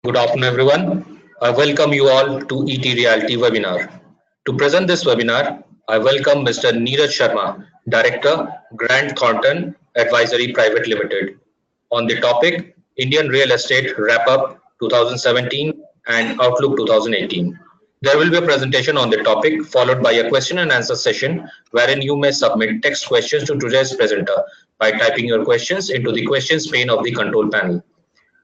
Good afternoon, everyone. I welcome you all to ET Reality webinar. To present this webinar, I welcome Mr. Neeraj Sharma, Director, Grant Thornton Advisory Private Limited, on the topic Indian Real Estate Wrap-Up 2017 and Outlook 2018. There will be a presentation on the topic followed by a question and answer session wherein you may submit text questions to today's presenter by typing your questions into the questions pane of the control panel.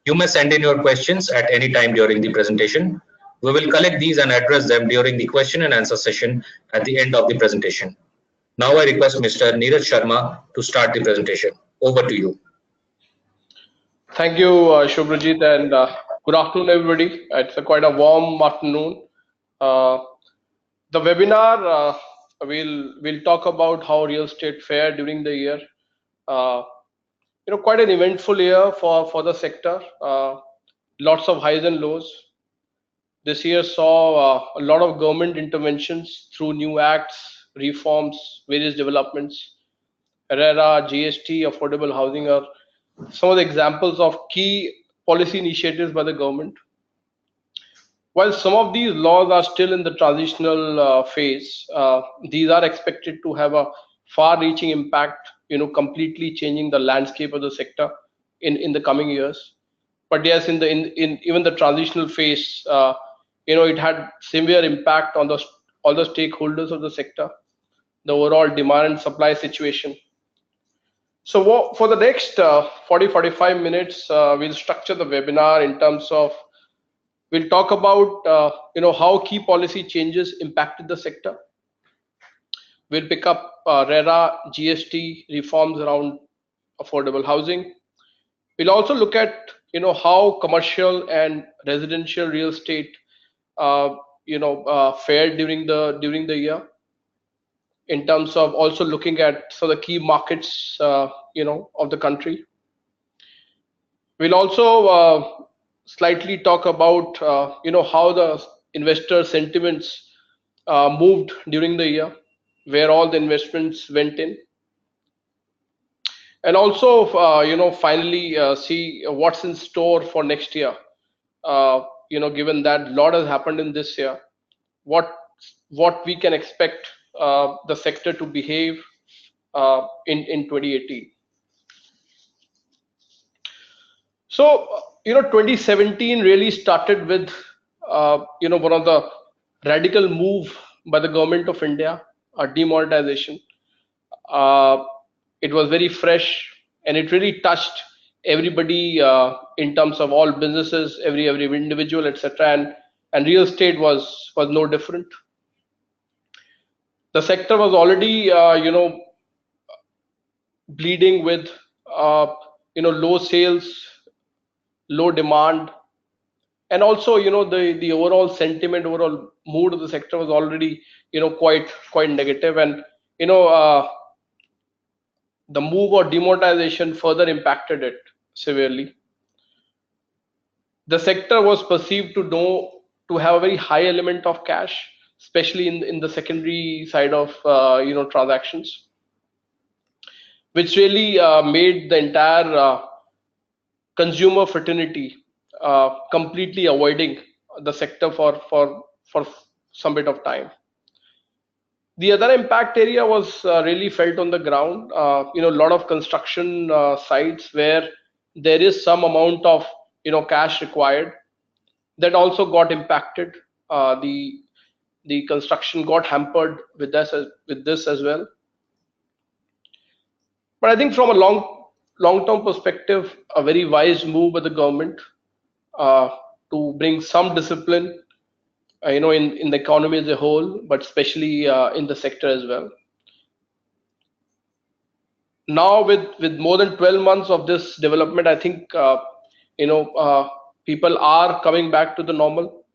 You may send in your questions at any time during the presentation. We will collect these and address them during the question and answer session at the end of the presentation. Now I request Mr. Neeraj Sharma to start the presentation. Over to you. Thank you, Shubhrajit, and good afternoon, everybody. It's quite a warm afternoon. The webinar we'll talk about how real estate fared during the year. Quite an eventful year for the sector. Lots of highs and lows. This year saw a lot of government interventions through new acts, reforms, various developments. RERA, GST, affordable housing are some of the examples of key policy initiatives by the government. While some of these laws are still in the transitional phase, these are expected to have a far-reaching impact, completely changing the landscape of the sector in the coming years. But yes, in even the transitional phase, it had severe impact on all the stakeholders of the sector, the overall demand and supply situation. So for the next 40-45 minutes, we'll structure the webinar in terms of, we'll talk about how key policy changes impacted the sector. We'll pick up RERA, GST reforms around affordable housing. We'll also look at how commercial and residential real estate fared during the year, in terms of also looking at some of the key markets of the country. We'll also slightly talk about how the investor sentiments moved during the year, where all the investments went in, and also finally see what's in store for next year. Given that a lot has happened in this year, what we can expect the sector to behave in 2018. So 2017 really started with one of the radical move by the government of India, demonetisation. It was very fresh, and it really touched everybody in terms of all businesses, every individual, etc. And real estate was no different. The sector was already bleeding with low sales, low demand, and also the overall sentiment, overall mood of the sector was already quite negative. And the move or demonetization further impacted it severely. The sector was perceived to have a very high element of cash, especially in the secondary side of transactions, which really made the entire consumer fraternity completely avoiding the sector for some bit of time. The other impact area was really felt on the ground. A lot of construction sites where there is some amount of cash required, that also got impacted. The construction got hampered with this as well. But I think from a long-term perspective, a very wise move by the government to bring some discipline, in the economy as a whole, but especially in the sector as well. Now, with more than 12 months of this development, I think people are coming back to the normal,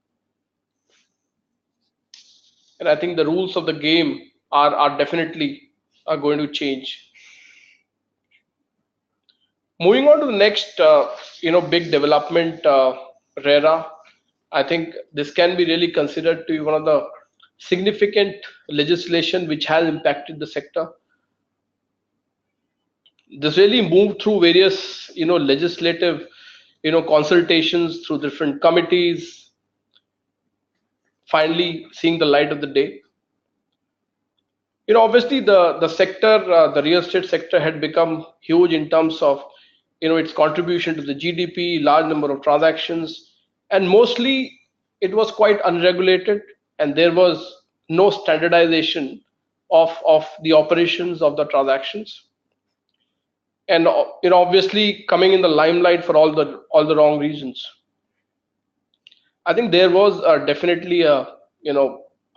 and I think the rules of the game are definitely going to change. Moving on to the next big development, RERA. I think this can be really considered to be one of the significant legislation which has impacted the sector. This really moved through various legislative consultations through different committees, finally seeing the light of the day. Obviously the sector, the real estate sector had become huge in terms of its contribution to the GDP, large number of transactions, and mostly it was quite unregulated, and there was no standardization of the operations of the transactions, and obviously coming in the limelight for all the wrong reasons. I think there was definitely a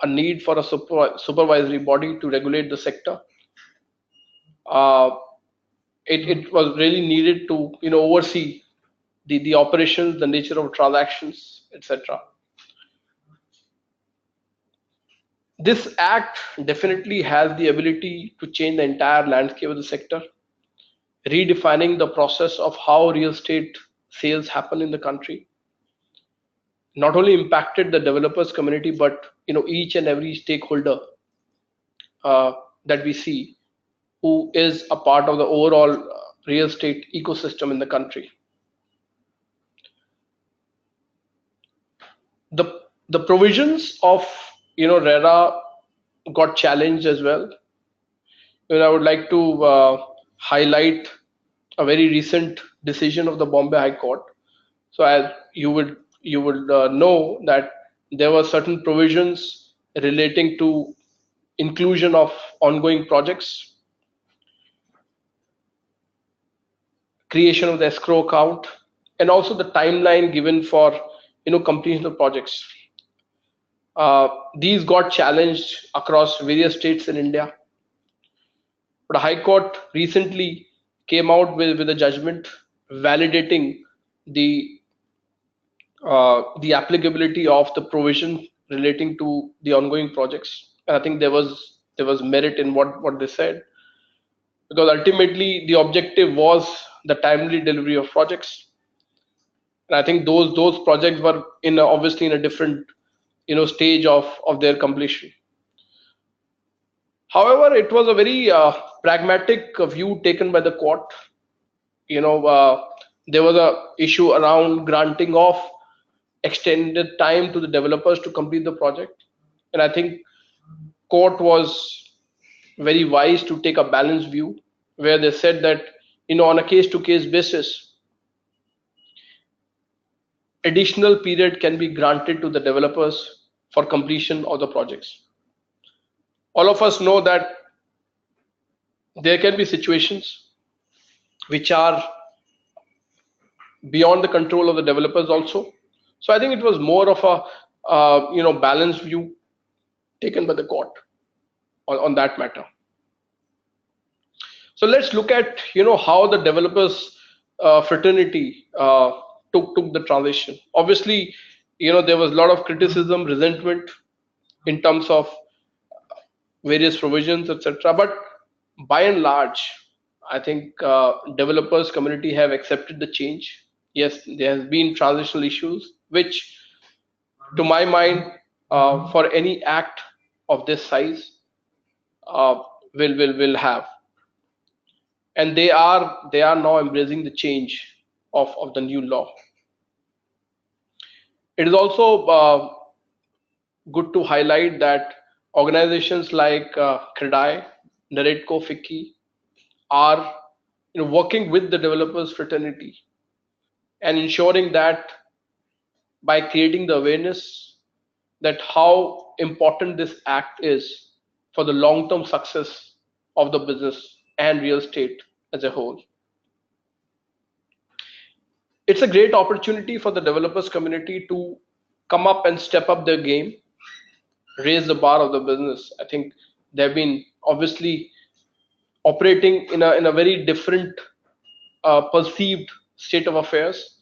need for a supervisory body to regulate the sector. Uh, it was really needed to oversee the operations, the nature of transactions, etc. This act definitely has the ability to change the entire landscape of the sector, redefining the process of how real estate sales happen in the country. Not only impacted the developers community, but each and every stakeholder uh, that we see who is a part of the overall real estate ecosystem in the country. The provisions of RERA got challenged as well. I would like to highlight a very recent decision of the Bombay High Court. So as you would know that there were certain provisions relating to inclusion of ongoing projects, creation of the escrow account, and also the timeline given for completion of projects. These got challenged across various states in India, but the High Court recently came out with a judgment validating the the applicability of the provision relating to the ongoing projects. And I think there was merit in what they said, because ultimately the objective was the timely delivery of projects. And I think those projects were obviously in a different stage of their completion. However, it was a very pragmatic view taken by the court. There was a issue around granting of extended time to the developers to complete the project, and I think court was very wise to take a balanced view, where they said that on a case to case basis, additional period can be granted to the developers for completion of the projects. All of us know that there can be situations which are beyond the control of the developers also. So I think it was more of a balanced view taken by the court on that matter. So let's look at how the developers fraternity took the transition. Obviously, there was a lot of criticism, resentment in terms of various provisions, etc. But by and large, I think developers community have accepted the change. Yes, there has been transitional issues, which, to my mind, for any act of this size, uh, will have, and they are now embracing the change of the new law. It is also good to highlight that organizations like CREDAI, Naredco, FICCI are working with the developers fraternity and ensuring that by creating the awareness that how important this act is for the long-term success of the business and real estate as a whole. It's a great opportunity for the developers community to come up and step up their game, raise the bar of the business. I think they've been obviously operating in a very different perceived state of affairs,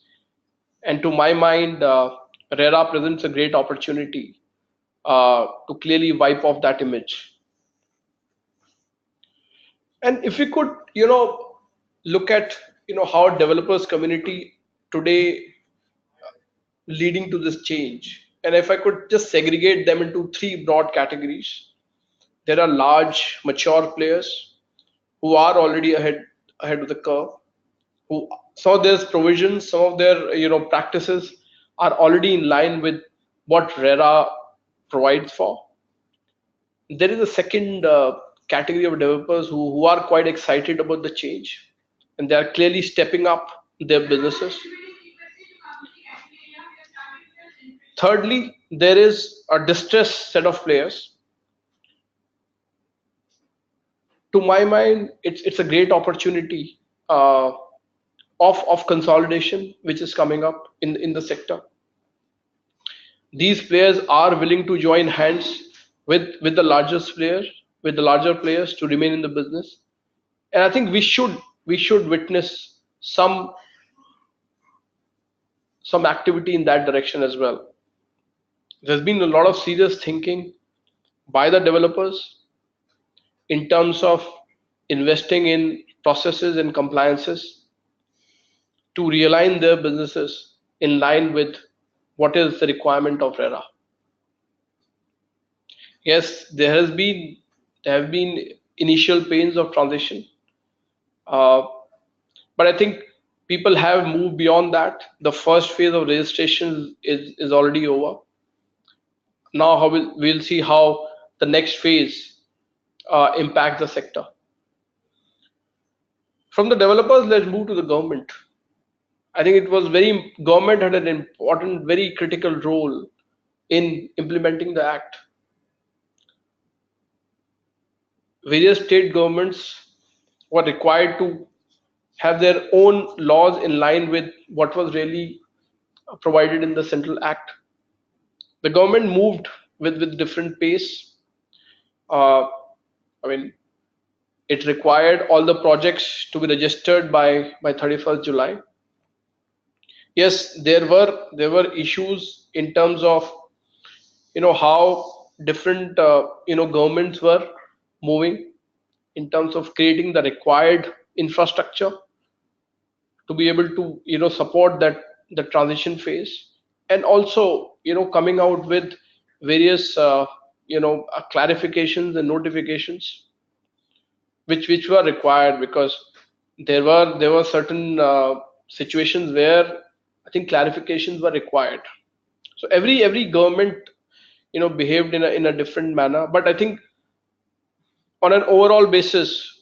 and to my mind, RERA presents a great opportunity to clearly wipe off that image. And if we could, look at how developers community today leading to this change, and if I could just segregate them into three broad categories. There are large, mature players who are already ahead of the curve. who some of their provisions, some of their practices are already in line with what RERA provides for. There is a second category of developers who are quite excited about the change, and they are clearly stepping up their businesses. Thirdly, there is a distressed set of players. To my mind, it's a great opportunity uh, of consolidation which is coming up in the sector. These players are willing to join hands with the largest player, with the larger players to remain in the business. And I think we should witness some activity in that direction as well. There's been a lot of serious thinking by the developers in terms of investing in processes and compliances to realign their businesses in line with what is the requirement of RERA. Yes, there have been initial pains of transition, uh, but I think people have moved beyond that. The first phase of registration is already over. Now, how we'll see how the next phase impacts the sector. From the developers, let's move to the government. I think it was very government had an important, very critical role in implementing the act. Various state governments were required to have their own laws in line with what was really provided in the central act. The government moved with different pace. Uh, I mean, it required all the projects to be registered by 31st July. Yes, there were issues in terms of how different governments were moving in terms of creating the required infrastructure to be able to support that the transition phase, and also coming out with various clarifications and notifications which were required, because there were certain situations where I think clarifications were required. So every government behaved in a different manner, but I think on an overall basis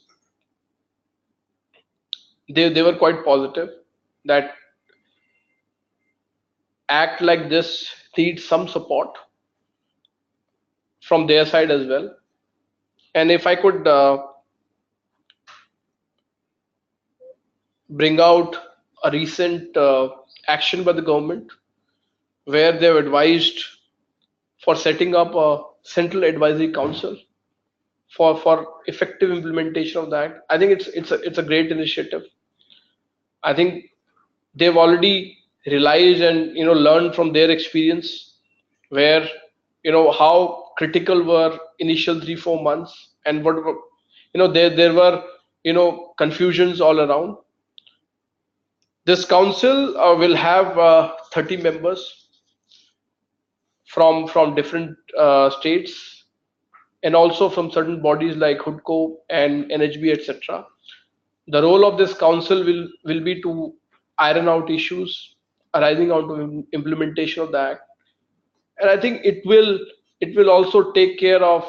they were quite positive that act like this needs some support from their side as well. And if I could bring out a recent action by the government where they've advised for setting up a central advisory council for effective implementation of that. I think it's a great initiative. I think they've already realized and learned from their experience where how critical were initial 3-4 months, and there were confusions all around. This council will have 30 members from different states, and also from certain bodies like HUDCO and NHB, etc. The role of this council will be to iron out issues arising out of implementation of the act. And I think it will also take care of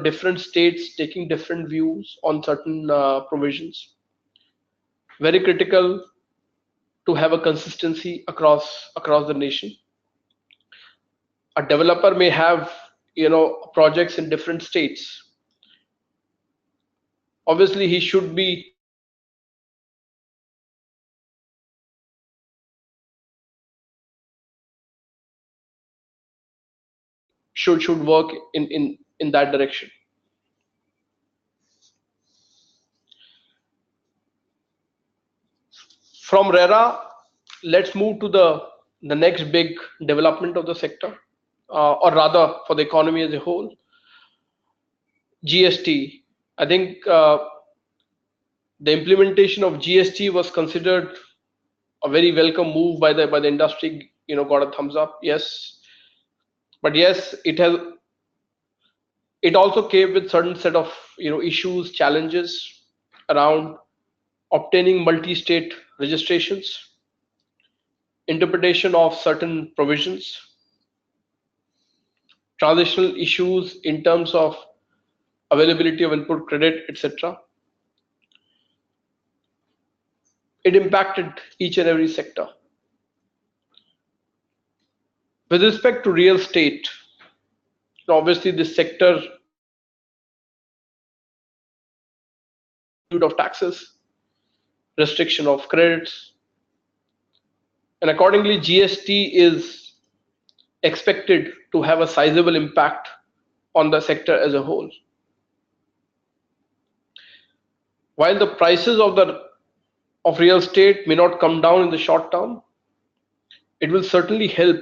different states taking different views on certain provisions. Very critical to have a consistency across the nation. A developer may have projects in different states. Obviously he should be should work in that direction. From RERA, let's move to the next big development of the sector, or rather for the economy as a whole, GST. I think the implementation of GST was considered a very welcome move by the industry. Got a thumbs up. Yes, but yes, it also came with certain set of issues, challenges around obtaining multi-state registrations, interpretation of certain provisions, transitional issues in terms of availability of input credit, etc. It impacted each and every sector. With respect to real estate, obviously this sector of taxes, restriction of credits, and accordingly GST is expected to have a sizable impact on the sector as a whole. While the prices of real estate may not come down in the short term, it will certainly help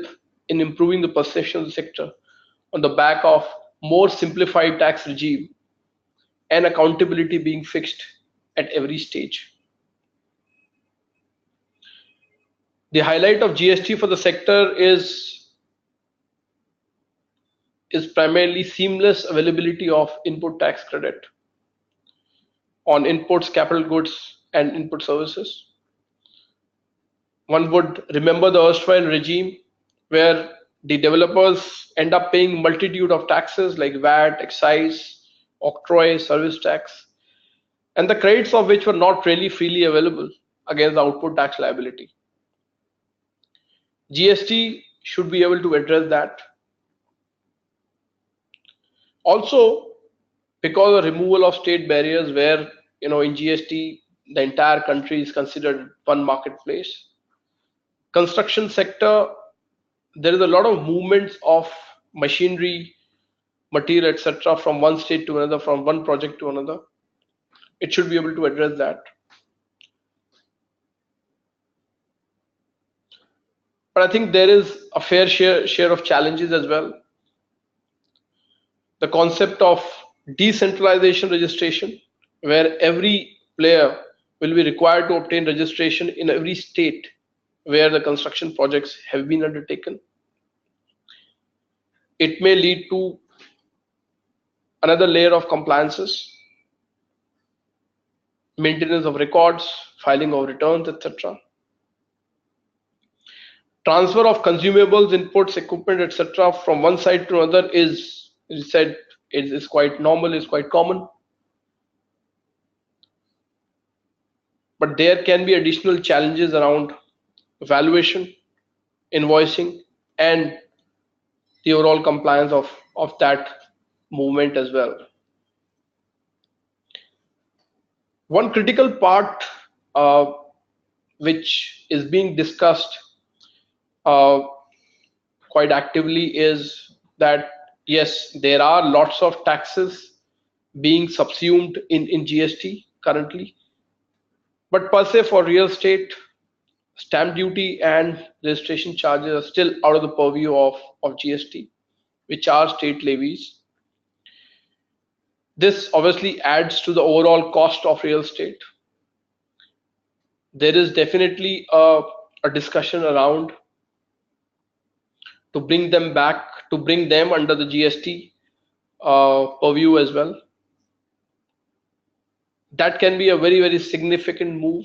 in improving the perception of the sector on the back of more simplified tax regime and accountability being fixed at every stage. The highlight of GST for the sector is primarily seamless availability of input tax credit on inputs, capital goods, and input services. One would remember the erstwhile regime where the developers end up paying multitude of taxes like VAT, excise, octroi, service tax, and the credits of which were not really freely available against the output tax liability. GST should be able to address that. Also, because of removal of state barriers where in GST the entire country is considered one marketplace. Construction sector, there is a lot of movements of machinery, material, etc. from one state to another, from one project to another. It should be able to address that. But I think there is a fair share of challenges as well. The concept of decentralization registration, where every player will be required to obtain registration in every state where the construction projects have been undertaken. It may lead to another layer of compliances, maintenance of records, filing of returns, etc. Transfer of consumables, inputs, equipment, etc. from one side to another is quite normal, is quite common. But there can be additional challenges around valuation, invoicing, and the overall compliance of that movement as well. One critical part which is being discussed quite actively is that yes, there are lots of taxes being subsumed in GST currently, but per se for real estate, stamp duty and registration charges are still out of the purview of GST, which are state levies. This obviously adds to the overall cost of real estate. There is definitely a discussion around to bring them under the GST purview as well. That can be a very, very significant move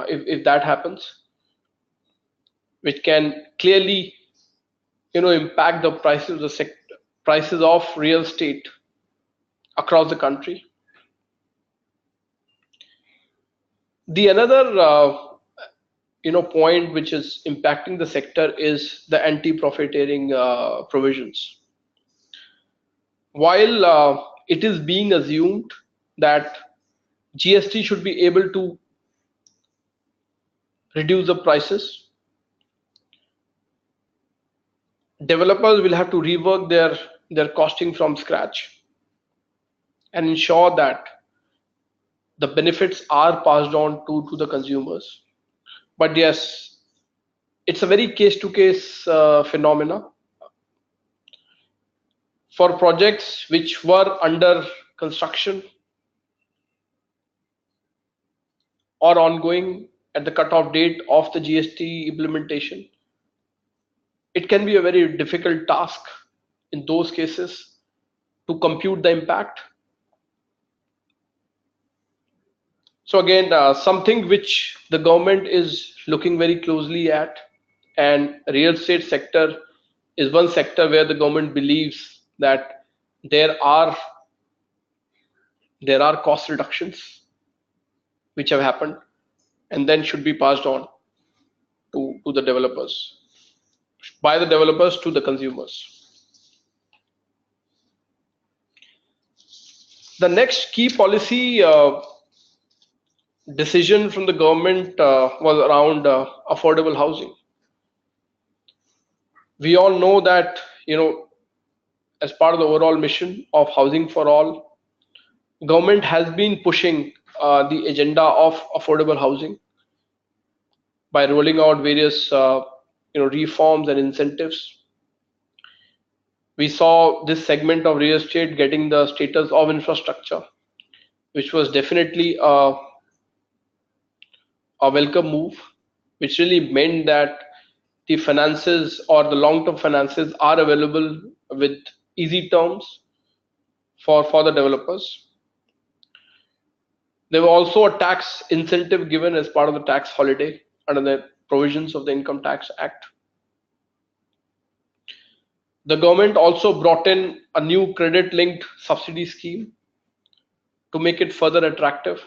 if that happens, which can clearly impact the prices of real estate across the country. The another point which is impacting the sector is the anti-profiteering provisions. While it is being assumed that GST should be able to reduce the prices, developers will have to rework their costing from scratch and ensure that the benefits are passed on to the consumers. But yes, it's a very case-to-case phenomena. For projects which were under construction or ongoing at the cutoff date of the GST implementation, it can be a very difficult task in those cases to compute the impact. So again, something which the government is looking very closely at, and real estate sector is one sector where the government believes that there are there are cost reductions which have happened and then should be passed on to the developers, by the developers to the consumers. The next key policy decision from the government was around affordable housing. We all know that, as part of the overall mission of housing for all, government has been pushing the agenda of affordable housing by rolling out various reforms and incentives. We saw this segment of real estate getting the status of infrastructure, which was definitely a welcome move, which really meant that the finances or the long-term finances are available with easy terms for the developers. There was also a tax incentive given as part of the tax holiday under the provisions of the Income Tax Act. The government also brought in a new credit-linked subsidy scheme to make it further attractive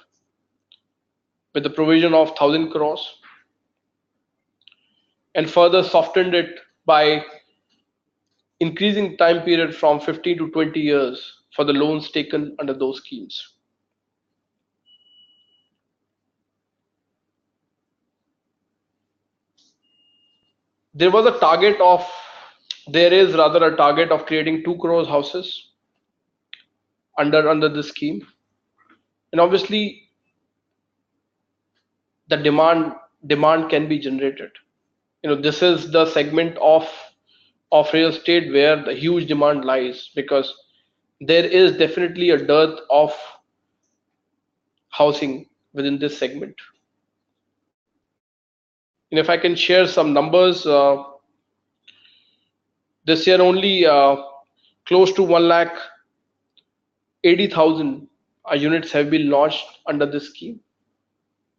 with the provision of 1,000 crores, and further softened it by increasing time period from 15 to 20 years for the loans taken under those schemes. There was a target of, there is rather a target of creating 2 crores houses under this scheme. And obviously the demand can be generated. This is the segment of real estate where the huge demand lies, because there is definitely a dearth of housing within this segment. And if I can share some numbers, this year only close to 1,80,000 units have been launched under this scheme,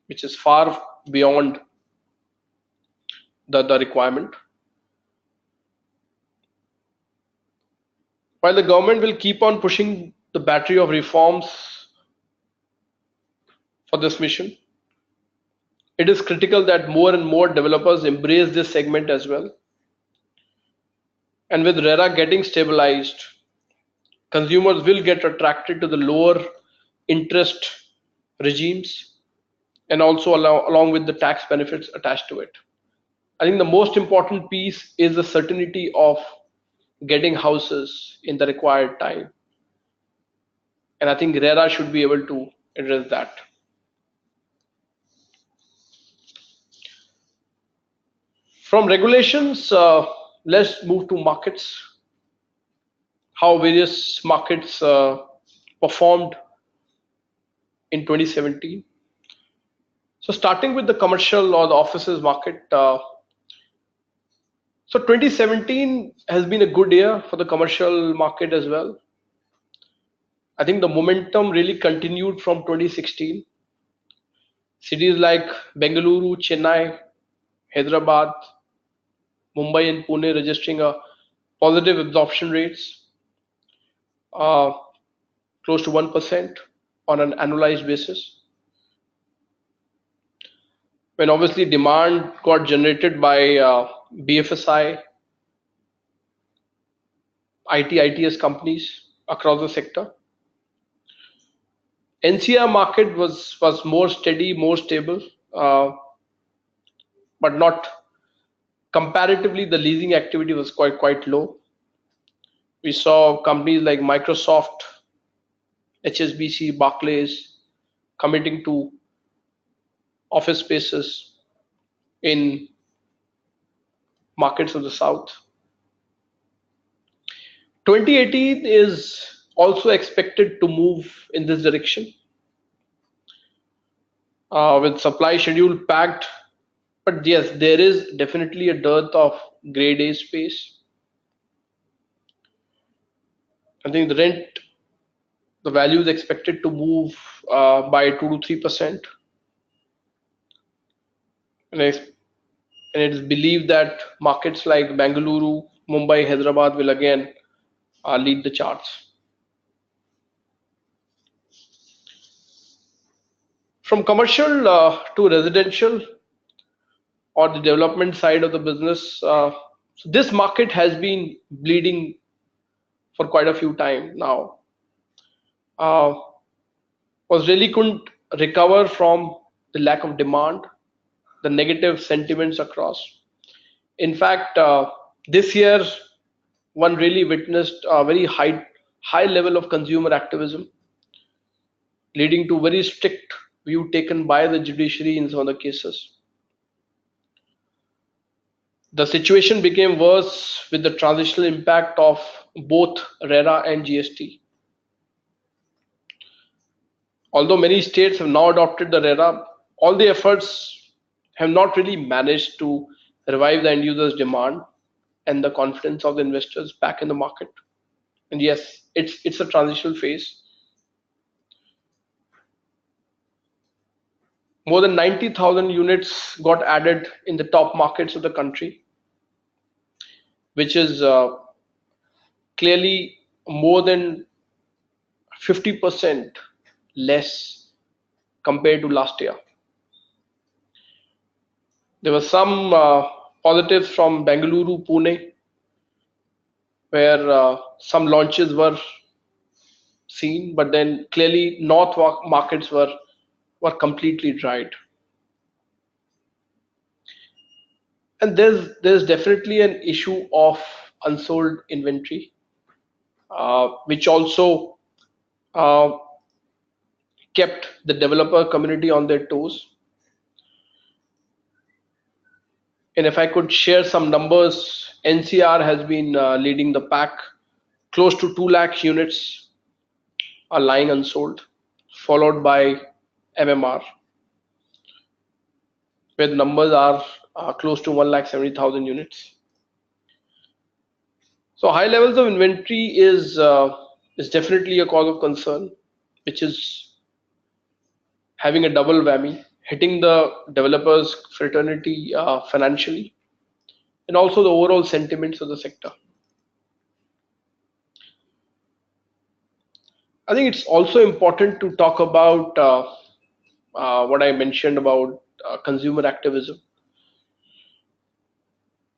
which is far beyond the requirement. While the government will keep on pushing the battery of reforms for this mission, it is critical that more and more developers embrace this segment as well. And with RERA getting stabilized, consumers will get attracted to the lower interest regimes, and also along with the tax benefits attached to it. I think the most important piece is the certainty of getting houses in the required time. And I think RERA should be able to address that. From regulations, let's move to markets. How various markets performed in 2017. So starting with the commercial or the offices market, so 2017 has been a good year for the commercial market as well. I think the momentum really continued from 2016. Cities like Bengaluru, Chennai, Hyderabad, Mumbai and Pune registering a positive absorption rates, uh, close to 1% on an annualized basis. When obviously demand got generated by BFSI, ITS companies across the sector. NCR market was more steady, more stable, but not comparatively. The leasing activity was quite low. We saw companies like Microsoft, HSBC, Barclays committing to office spaces in markets of the south. 2018 is also expected to move in this direction, with supply schedule packed. But yes, there is definitely a dearth of grade A space. I think the The value is expected to move by 2 to 3%, and it is believed that markets like Bengaluru, Mumbai, Hyderabad will again lead the charts. From commercial to residential, or the development side of the business, so this market has been bleeding for quite a few time now. Uh, was really couldn't recover from the lack of demand, the negative sentiments across. In fact, this year one really witnessed a very high level of consumer activism, leading to very strict view taken by the judiciary in some of the cases. The situation became worse with the transitional impact of both RERA and GST. Although many states have now adopted the RERA, all the efforts have not really managed to revive the end users' demand and the confidence of the investors back in the market. And yes, it's a transitional phase. More than 90,000 units got added in the top markets of the country, which is clearly more than 50% less compared to last year. There were some positives from Bengaluru, Pune, where some launches were seen, but then clearly north markets were completely dried. And there's definitely an issue of unsold inventory, which also uh, kept the developer community on their toes. And if I could share some numbers, NCR has been leading the pack. Close to 2 lakh units are lying unsold, followed by MMR, where the numbers are close to 1,70,000 units. So high levels of inventory is definitely a cause of concern, which is having a double whammy, hitting the developers fraternity financially, and also the overall sentiments of the sector. I think it's also important to talk about what I mentioned about consumer activism.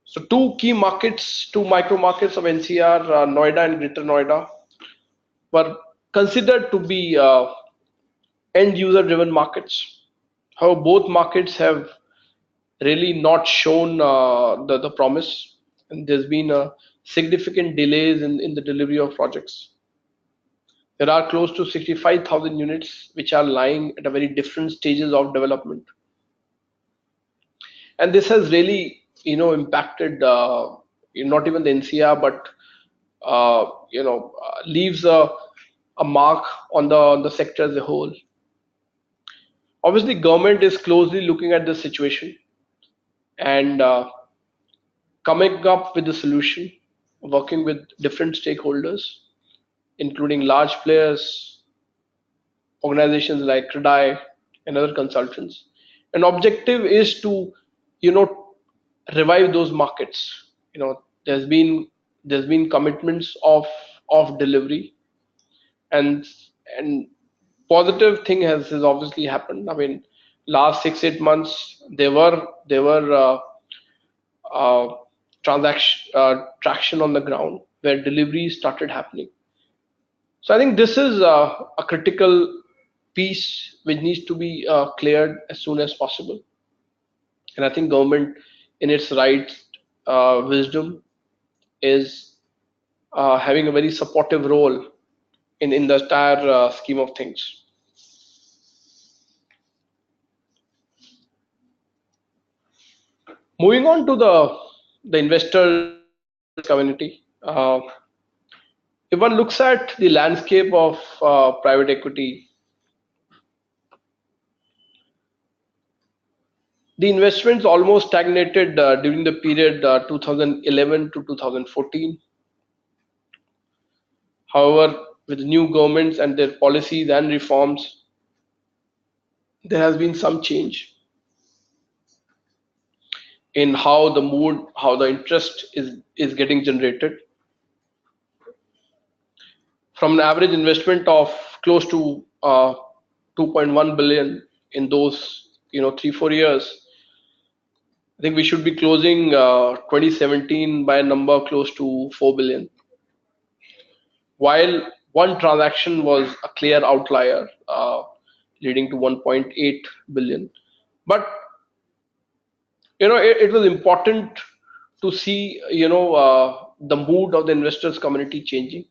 So two micro markets of NCR, Noida and Greater Noida, were considered to be end user driven markets. However, both markets have really not shown the promise, and there's been significant delays in the delivery of projects. There are close to 65,000 units which are lying at a very different stages of development, and this has really impacted not even the NCR, but leaves a mark on the sector as a whole. Obviously, government is closely looking at this situation and coming up with a solution, working with different stakeholders, including large players, organizations like CREDAI and other consultants. An objective is to, revive those markets. There's been commitments of delivery, and positive thing has obviously happened. I mean, last 6-8 months there were uh, traction on the ground where deliveries started happening. So I think this is a critical piece which needs to be cleared as soon as possible. And I think government, in its right wisdom, is having a very supportive role in the entire scheme of things. Moving on to the investors community, if one looks at the landscape of private equity, the investments almost stagnated during the period 2011 to 2014. However, with new governments and their policies and reforms, there has been some change in how the mood, how the interest is getting generated. From an average investment of close to 2.1 billion in those 3-4 years, I think we should be closing 2017 by a number close to 4 billion. While one transaction was a clear outlier, leading to 1.8 billion. But it was important to see the mood of the investors community changing,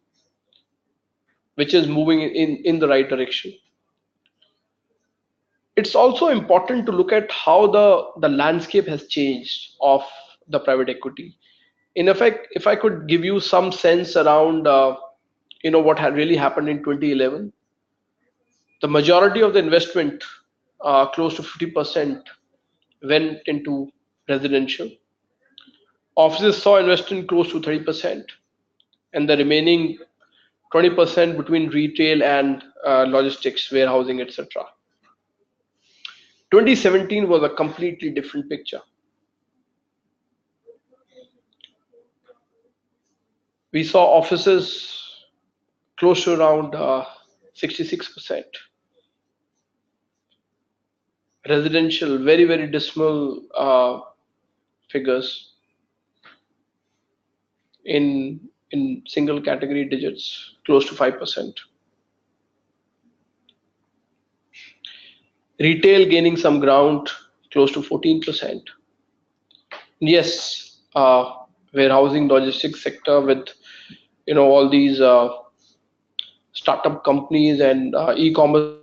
which is moving in the right direction. It's also important to look at how the landscape has changed of the private equity. In effect, if I could give you some sense around what had really happened in 2011, the majority of the investment, close to 50%, went into residential. Offices saw investment close to 30%, and the remaining 20% between retail and logistics, warehousing, etc. 2017 was a completely different picture. We saw offices close to around 66%. Residential, very, very dismal figures in single category digits, close to 5%. Retail gaining some ground, close to 14%. Yes, warehousing, logistics sector with all these startup companies and e-commerce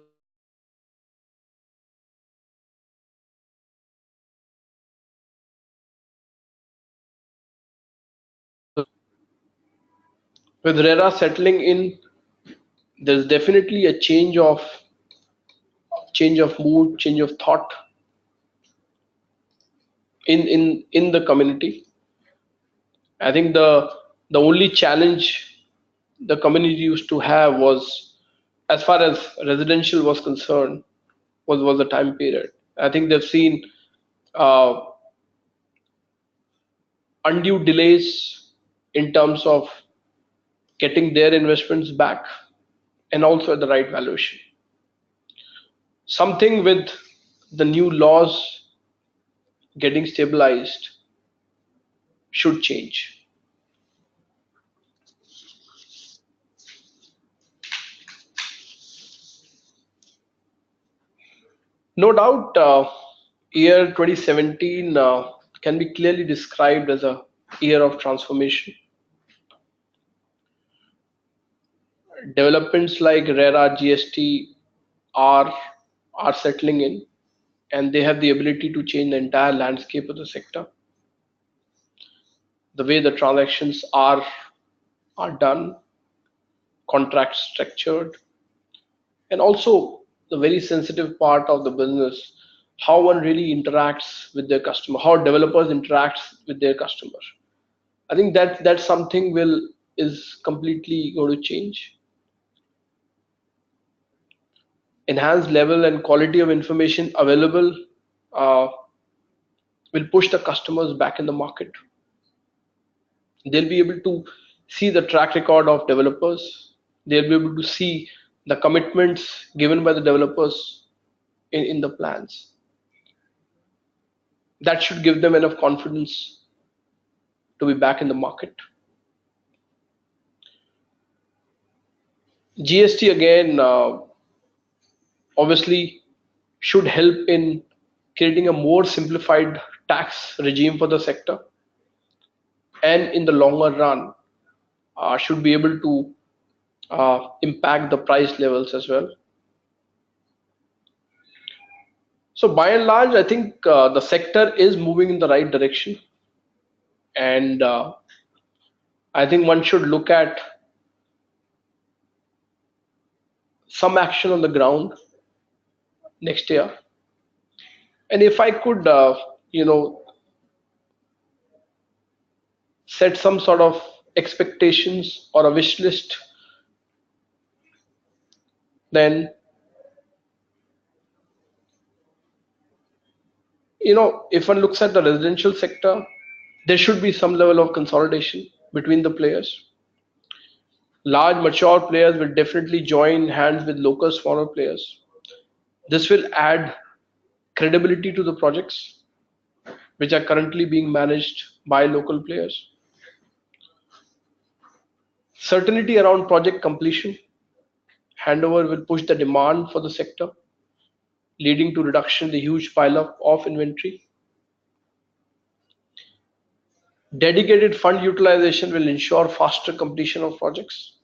with RERA settling in, there's definitely a change of mood, change of thought in the community. I think the only challenge the community used to have was, as far as residential was concerned, was the time period. I think they've seen uh, undue delays in terms of getting their investments back and also at the right valuation. Something with the new laws getting stabilized should change. No doubt, year 2017 can be clearly described as a year of transformation. Developments like RERA, GST are are settling in, and they have the ability to change the entire landscape of the sector. The way the transactions are done, contracts structured, and also the very sensitive part of the business, how one really interacts with their customer, how developers interact with their customers. I think that's something will is completely going to change. Enhanced level and quality of information available uh, will push the customers back in the market. They'll be able to see the track record of developers. They'll be able to see the commitments given by the developers in the plans. That should give them enough confidence to be back in the market. GST again, obviously should help in creating a more simplified tax regime for the sector, and in the longer run should be able to impact the price levels as well. So by and large, I think the sector is moving in the right direction, and I think one should look at some action on the ground next year. And if I could, set some sort of expectations or a wish list Then, if one looks at the residential sector, there should be some level of consolidation between the players. Large mature players will definitely join hands with local smaller players. This will add credibility to the projects which are currently being managed by local players. Certainty around project completion handover will push the demand for the sector, leading to reduction in the huge pile-up of inventory. Dedicated fund utilization will ensure faster completion of projects.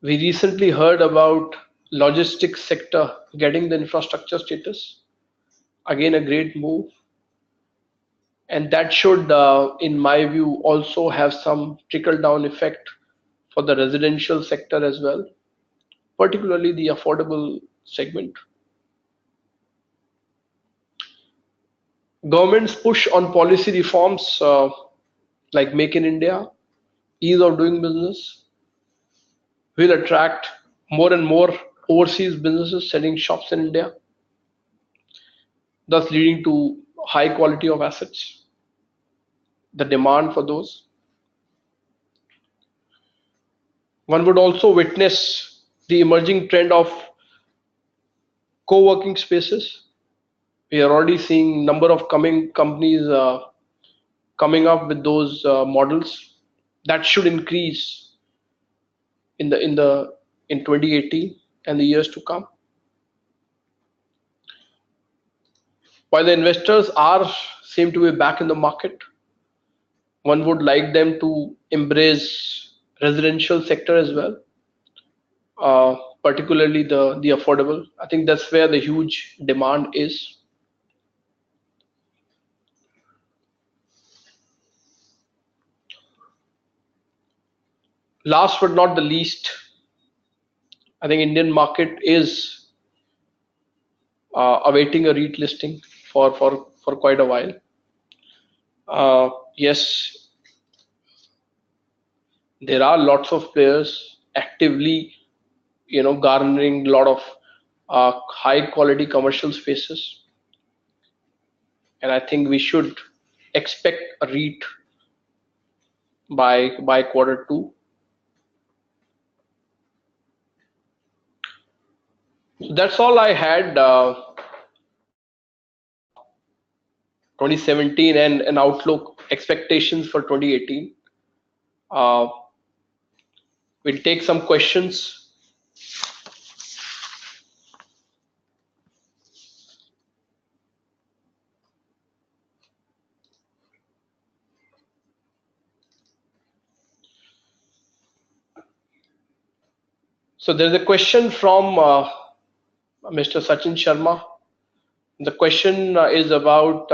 We recently heard about logistics sector getting the infrastructure status. Again, a great move. And that should, in my view, also have some trickle-down effect for the residential sector as well, particularly the affordable segment. Government's push on policy reforms like Make in India, ease of doing business, will attract more and more overseas businesses setting shops in India, thus leading to high quality of assets, the demand for those. One would also witness the emerging trend of co-working spaces. We are already seeing number of coming companies coming up with those models. That should increase in 2018 and the years to come. While the investors are seem to be back in the market, one would like them to embrace residential sector as well, particularly the affordable. I think that's where the huge demand is. Last but not the least, I think Indian market is awaiting a REIT listing for quite a while. Yes, there are lots of players actively, garnering a lot of high quality commercial spaces, and I think we should expect a REIT by quarter two. So that's all I had. 2017 and an outlook expectations for 2018. Uh, we'll take some questions. So there's a question from Mr. Sachin Sharma. The question is about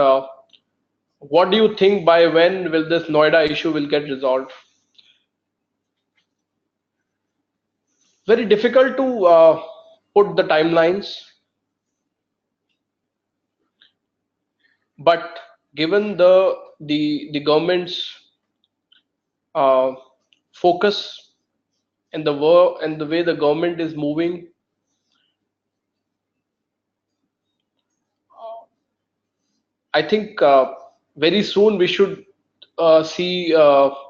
what do you think by when will this Noida issue will get resolved? Very difficult to put the timelines, but given the government's uh, focus and the way the government is moving, I think very soon we should see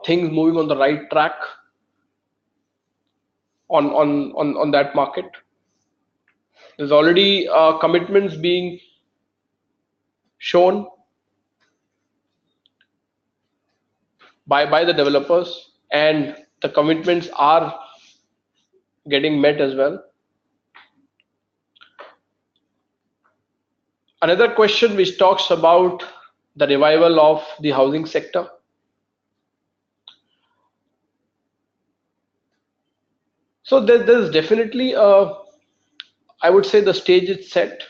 things moving on the right track on that market. There's already commitments being shown by the developers, and the commitments are getting met as well. Another question which talks about the revival of the housing sector. So there's definitely I would say the stage is set.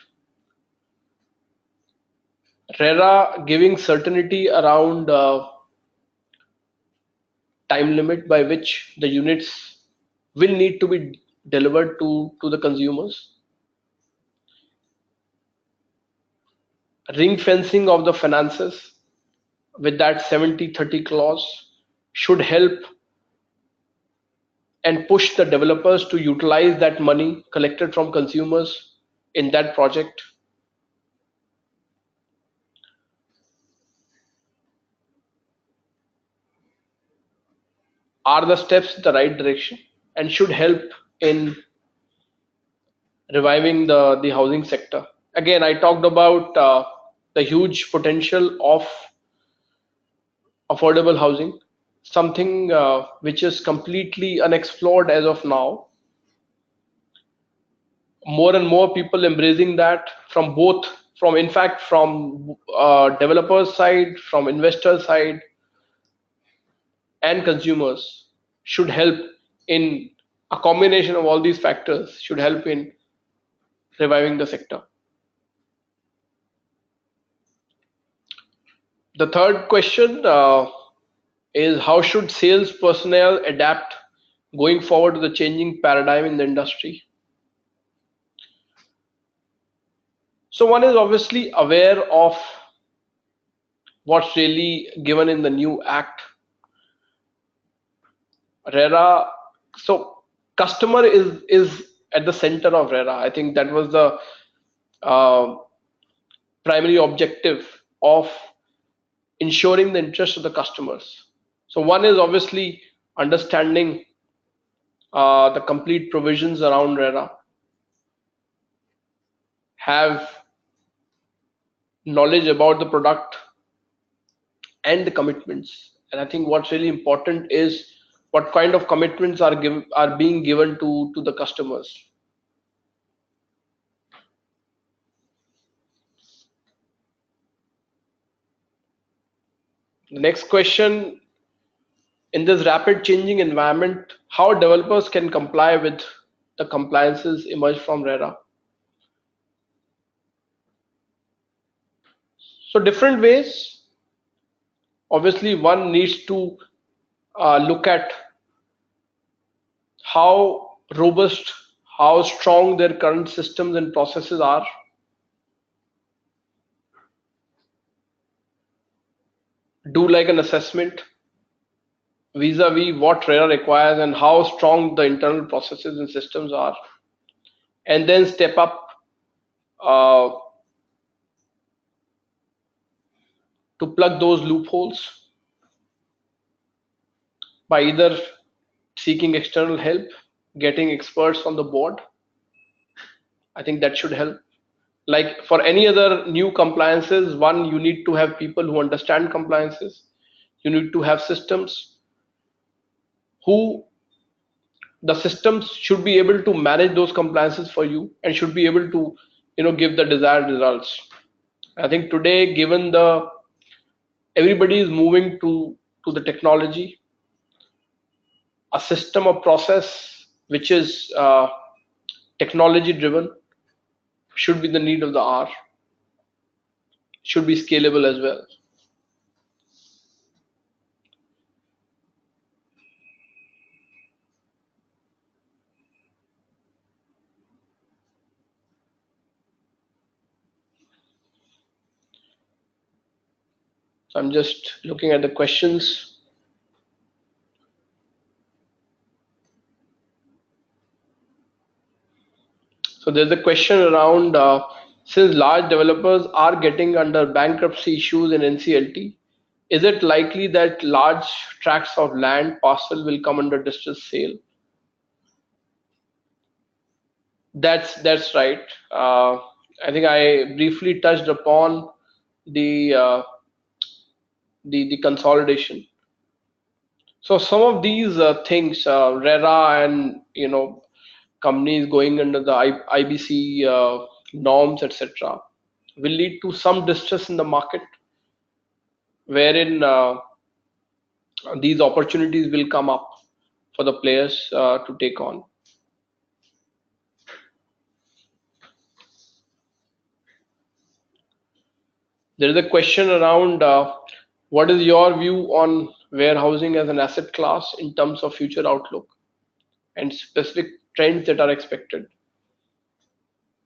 RERA giving certainty around time limit by which the units will need to be delivered to the consumers. Ring fencing of the finances with that 70-30 clause should help and push the developers to utilize that money collected from consumers in that project? Are the steps in the right direction and should help in reviving the housing sector? Again, I talked about the huge potential of affordable housing, something which is completely unexplored as of now. More and more people embracing that from both, from in fact from developers side, from investors side, and consumers, should help in a combination of all these factors should help in reviving the sector. The third question is how should sales personnel adapt going forward to the changing paradigm in the industry? So one is obviously aware of what's really given in the new act, RERA. So customer is at the center of RERA. I think that was the uh, primary objective of ensuring the interest of the customers. So one is obviously understanding the complete provisions around RERA, have knowledge about the product and the commitments. And I think what's really important is what kind of commitments are being given to the customers. The next question: in this rapid changing environment, how developers can comply with the compliances emerged from RERA? So different ways. Obviously, one needs to look at how robust, how strong their current systems and processes are. Do like an assessment vis-a-vis what RERA requires and how strong the internal processes and systems are, and then step up uh, to plug those loopholes by either seeking external help, getting experts on the board. I think that should help. Like for any other new compliances, one, you need to have people who understand compliances. You need to have systems who the systems should be able to manage those compliances for you and should be able to give the desired results. I think today, given the everybody is moving to the technology, a system or process which is technology driven should be the need of the hour, should be scalable as well. So I'm just looking at the questions. So there's a question around since large developers are getting under bankruptcy issues in NCLT, is it likely that large tracts of land parcel will come under distress sale? That's right. I think I briefly touched upon the the consolidation. So some of these things, RERA and companies going under the IBC norms, etc., will lead to some distress in the market, wherein these opportunities will come up for the players to take on. There is a question around what is your view on warehousing as an asset class in terms of future outlook and specific trends that are expected.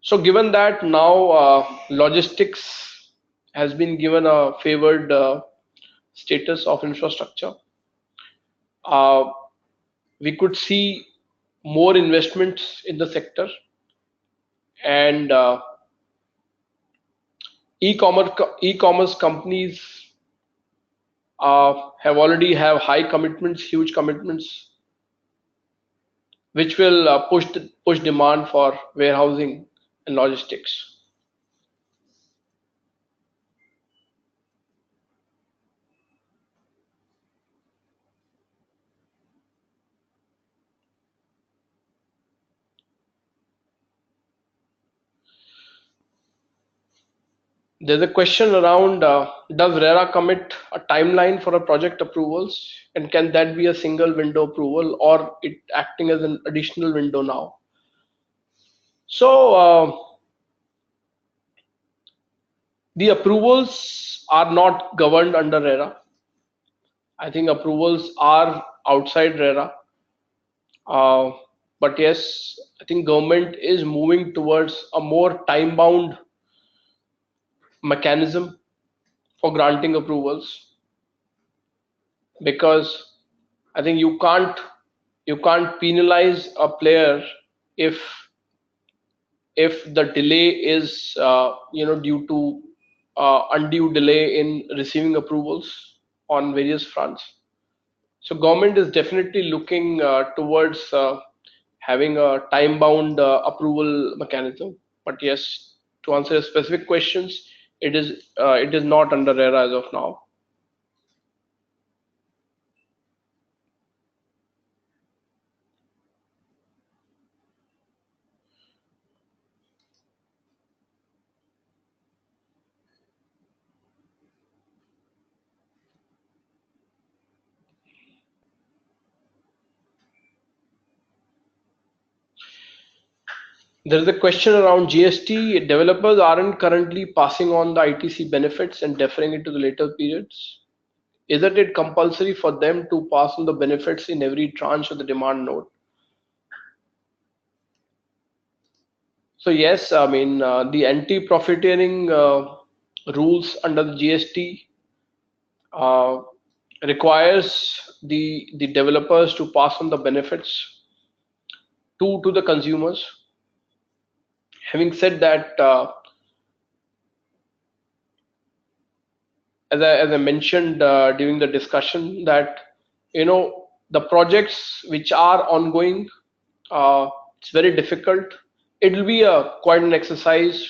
So given that now logistics has been given a favored status of infrastructure, uh, we could see more investments in the sector, and e-commerce companies have already have high commitments, huge commitments, which will push demand for warehousing and logistics. There's a question around, does RERA commit a timeline for a project approvals, and can that be a single window approval or it acting as an additional window now? So the approvals are not governed under RERA. I think approvals are outside RERA. Uh, but yes, I think government is moving towards a more time-bound mechanism for granting approvals, because I think you can't penalize a player if the delay is due to undue delay in receiving approvals on various fronts. So government is definitely looking towards having a time-bound approval mechanism. But yes, to answer specific questions, it is not under RERA as of now. There is a question around GST. Developers aren't currently passing on the ITC benefits and deferring it to the later periods. Isn't it compulsory for them to pass on the benefits in every tranche of the demand node? So yes, I mean the anti-profiteering rules under the GST uh, requires the developers to pass on the benefits to the consumers. Having said that, as I mentioned during the discussion, that the projects which are ongoing, it's very difficult. It will be a quite an exercise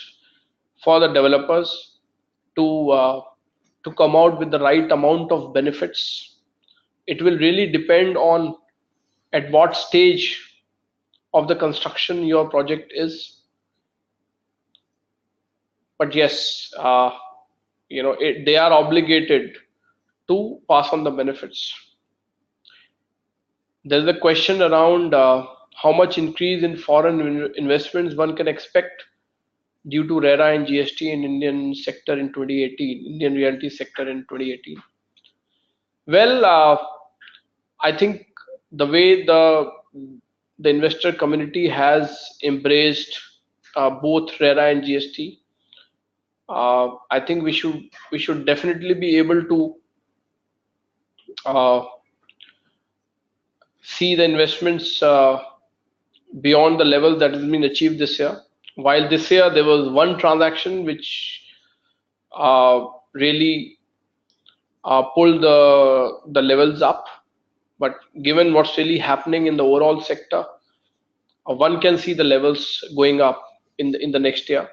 for the developers to come out with the right amount of benefits. It will really depend on at what stage of the construction your project is. But yes, they are obligated to pass on the benefits. There's a question around how much increase in foreign investments one can expect due to RERA and GST in Indian sector in 2018, Indian realty sector in 2018. Well, I think the way the investor community has embraced both RERA and GST, I think we should definitely be able to uh, see the investments beyond the level that has been achieved this year. While this year there was one transaction which really pulled the levels up, but given what's really happening in the overall sector, one can see the levels going up in the next year.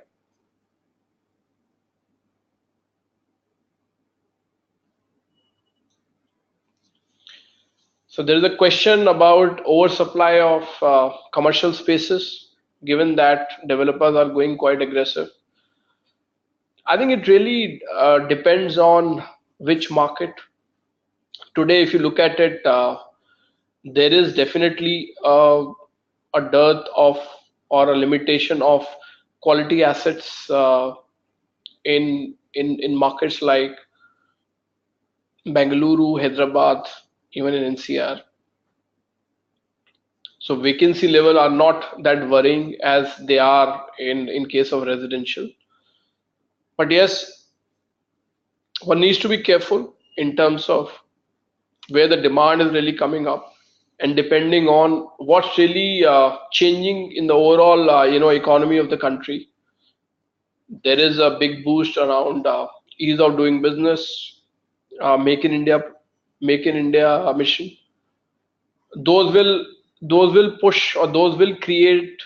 So there is a question about oversupply of commercial spaces, given that developers are going quite aggressive. I think it really depends on which market. Today, if you look at it, there is definitely a dearth of or a limitation of quality assets in markets like Bengaluru, Hyderabad, even in NCR. So vacancy level are not that worrying as they are in case of residential. But yes, one needs to be careful in terms of where the demand is really coming up and depending on what's really changing in the overall economy of the country. There is a big boost around ease of doing business, make in India, mission. Those will those will push, or those will create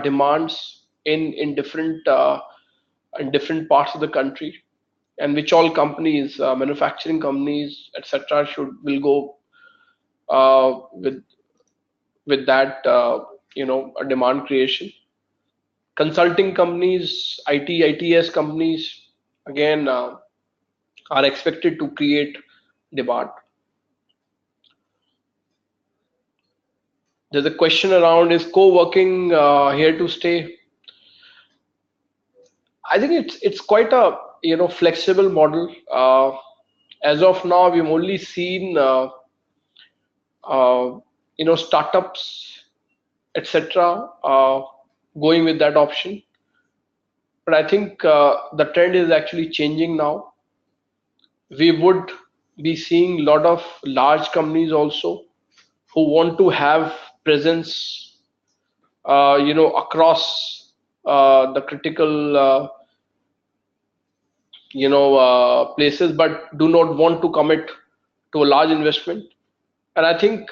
demands in different parts of the country, and which all companies, manufacturing companies, etc., should will go with that a demand creation. Consulting companies, ITS companies, again, are expected to create demand. There's a question around, is co-working here to stay? I think it's quite a flexible model. As of now, we've only seen uh, startups, etc., going with that option. But I think the trend is actually changing now. We would be seeing a lot of large companies also who want to have presence, across the critical, places, but do not want to commit to a large investment. And I think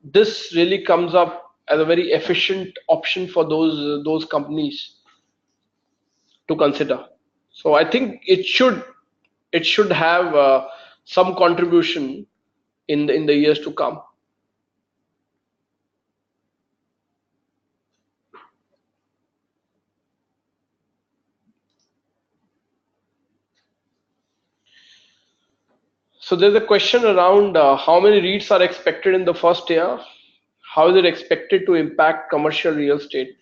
this really comes up as a very efficient option for those companies to consider. So I think it should have some contribution in the years to come. So there's a question around how many REITs are expected in the first year. How is it expected to impact commercial real estate?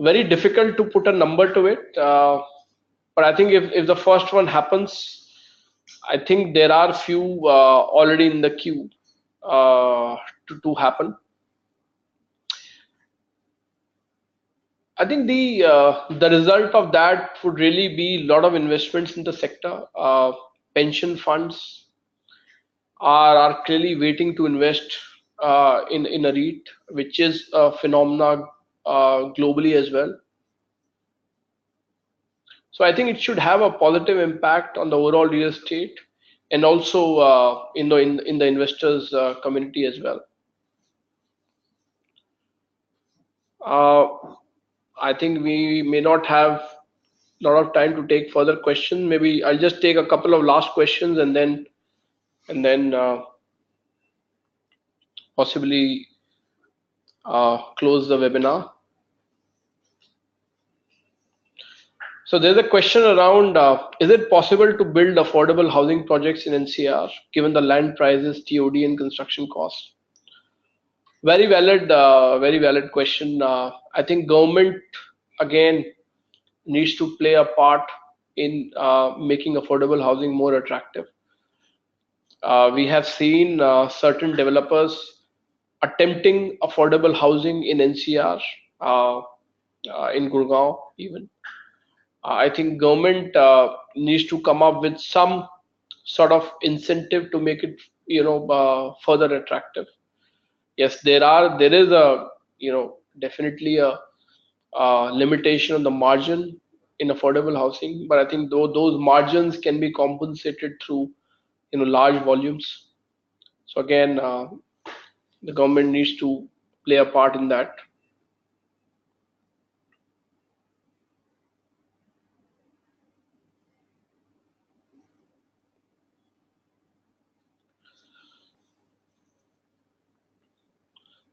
Very difficult to put a number to it, but I think if the first one happens, I think there are few already in the queue to happen. I think the result of that would really be a lot of investments in the sector. Pension funds are clearly waiting to invest in a REIT, which is a phenomena globally as well. So I think it should have a positive impact on the overall real estate, and also in the investors community as well. Uh, I think we may not have a lot of time to take further questions. Maybe I'll just take a couple of last questions, and then possibly close the webinar. So there's a question around, is it possible to build affordable housing projects in NCR given the land prices, TOD, and construction costs? Very valid question. I think government again needs to play a part in making affordable housing more attractive. We have seen certain developers attempting affordable housing in NCR, in Gurgaon even. I think government needs to come up with some sort of incentive to make it, further attractive. Yes, there is a, definitely a limitation on the margin in affordable housing, but I think those margins can be compensated through, large volumes. So again, the government needs to play a part in that.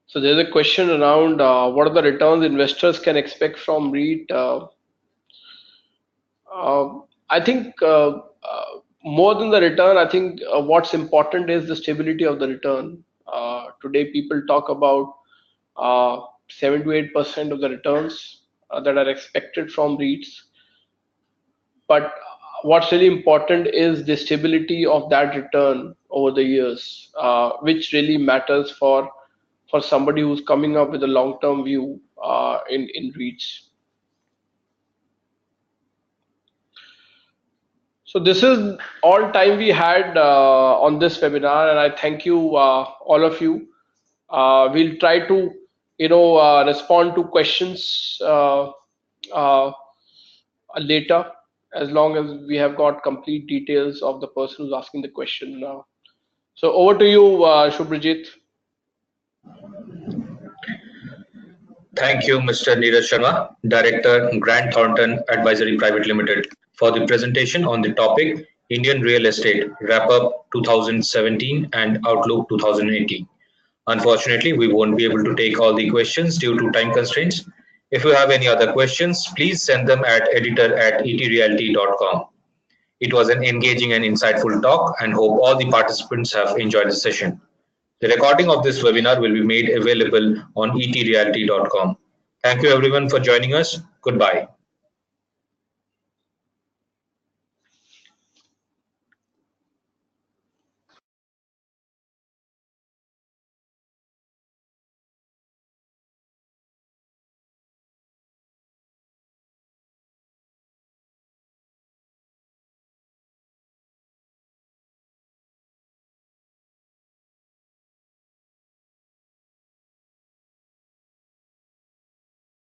So there's a question around what are the returns investors can expect from REIT. I think more than the return, I think what's important is the stability of the return. Today, people talk about 7 to 8% of the returns that are expected from REITs. But what's really important is the stability of that return over the years, which really matters for somebody who's coming up with a long-term view in REITs. So this is all time we had on this webinar, and I thank you, all of you, We'll try to, respond to questions later, as long as we have got complete details of the person who's asking the question. So over to you, Shubhajit. Thank you, Mr. Neeraj Sharma, Director, Grant Thornton Advisory Private Limited, for the presentation on the topic Indian Real Estate Wrap Up 2017 and Outlook 2018. Unfortunately, we won't be able to take all the questions due to time constraints. If you have any other questions, please send them at editor@etrealty.com. It was an engaging and insightful talk, and hope all the participants have enjoyed the session. The recording of this webinar will be made available on etrealty.com. Thank you everyone for joining us. Goodbye.